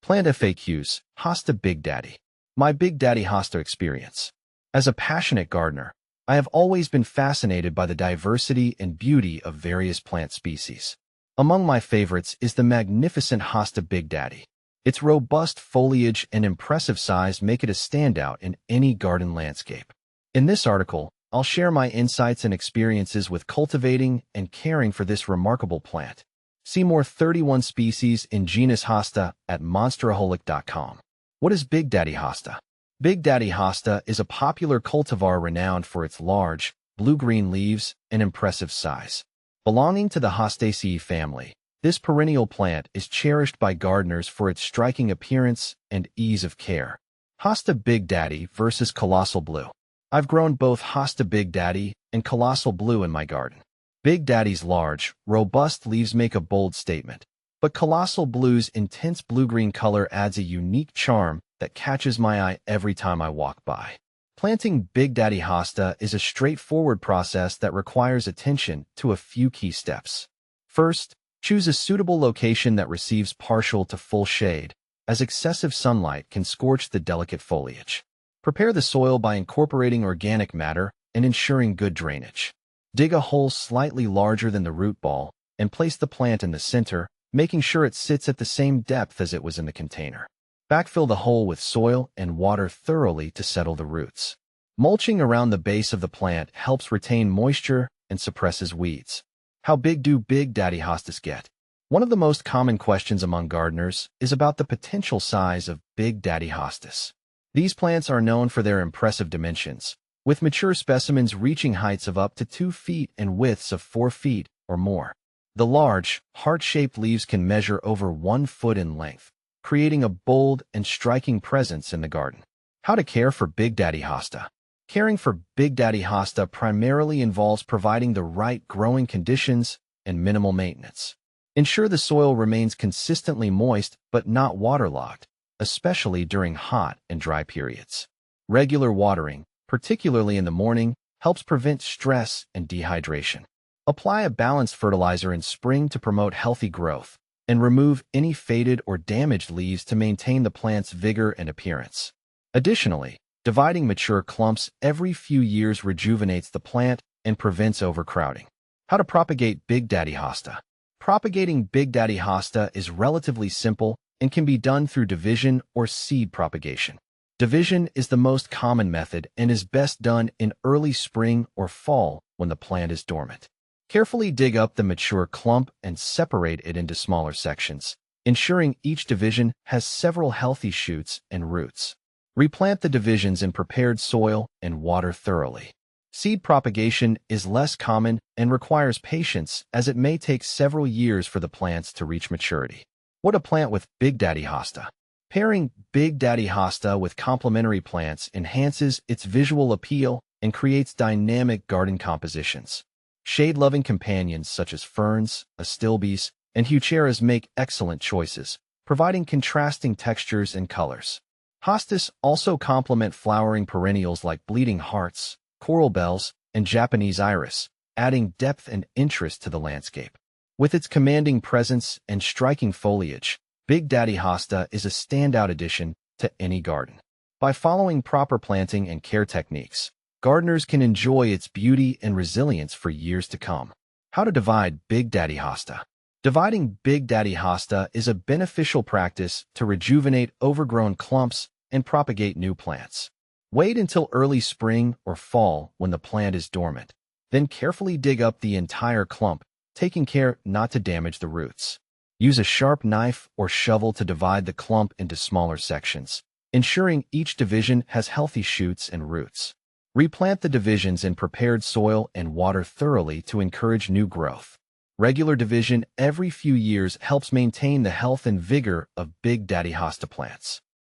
Plant FAQs, Hosta Big Daddy. My Big Daddy Hosta experience. As a passionate gardener, I have always been fascinated by the diversity and beauty of various plant species. Among my favorites is the magnificent Hosta Big Daddy. Its robust foliage and impressive size make it a standout in any garden landscape. In this article, I'll share my insights and experiences with cultivating and caring for this remarkable plant. See more 31 species in genus Hosta at monsteraholic.com. What is Big Daddy Hosta? Big Daddy Hosta is a popular cultivar renowned for its large, blue-green leaves and impressive size. Belonging to the Hostaceae family, this perennial plant is cherished by gardeners for its striking appearance and ease of care. Hosta Big Daddy versus Colossal Blue. I've grown both Hosta Big Daddy and Colossal Blue in my garden. Big Daddy's large, robust leaves make a bold statement, but Colossal Blue's intense blue-green color adds a unique charm that catches my eye every time I walk by. Planting Big Daddy Hosta is a straightforward process that requires attention to a few key steps. First, choose a suitable location that receives partial to full shade, as excessive sunlight can scorch the delicate foliage. Prepare the soil by incorporating organic matter and ensuring good drainage. Dig a hole slightly larger than the root ball and place the plant in the center, making sure it sits at the same depth as it was in the container. Backfill the hole with soil and water thoroughly to settle the roots. Mulching around the base of the plant helps retain moisture and suppresses weeds. How big do Big Daddy Hostas get? One of the most common questions among gardeners is about the potential size of Big Daddy Hostas. These plants are known for their impressive dimensions, with mature specimens reaching heights of up to 2 feet and widths of 4 feet or more. The large, heart-shaped leaves can measure over 1 foot in length, creating a bold and striking presence in the garden. How to care for Big Daddy Hosta. Caring for Big Daddy Hosta primarily involves providing the right growing conditions and minimal maintenance. Ensure the soil remains consistently moist but not waterlogged, especially during hot and dry periods. Regular watering, particularly in the morning, helps prevent stress and dehydration. Apply a balanced fertilizer in spring to promote healthy growth, and remove any faded or damaged leaves to maintain the plant's vigor and appearance. Additionally, dividing mature clumps every few years rejuvenates the plant and prevents overcrowding. How to propagate Big Daddy Hosta. Propagating Big Daddy Hosta is relatively simple and can be done through division or seed propagation. Division is the most common method and is best done in early spring or fall when the plant is dormant. Carefully dig up the mature clump and separate it into smaller sections, ensuring each division has several healthy shoots and roots. Replant the divisions in prepared soil and water thoroughly. Seed propagation is less common and requires patience as it may take several years for the plants to reach maturity. What to plant with Big Daddy Hosta. Pairing Big Daddy Hosta with complementary plants enhances its visual appeal and creates dynamic garden compositions. Shade-loving companions such as ferns, astilbes, and heucheras make excellent choices, providing contrasting textures and colors. Hostas also complement flowering perennials like bleeding hearts, coral bells, and Japanese iris, adding depth and interest to the landscape. With its commanding presence and striking foliage, Big Daddy Hosta is a standout addition to any garden. By following proper planting and care techniques, gardeners can enjoy its beauty and resilience for years to come. How to divide Big Daddy Hosta. Dividing Big Daddy Hosta is a beneficial practice to rejuvenate overgrown clumps and propagate new plants. Wait until early spring or fall when the plant is dormant. Then carefully dig up the entire clump, taking care not to damage the roots. Use a sharp knife or shovel to divide the clump into smaller sections, ensuring each division has healthy shoots and roots. Replant the divisions in prepared soil and water thoroughly to encourage new growth. Regular division every few years helps maintain the health and vigor of Big Daddy Hosta plants.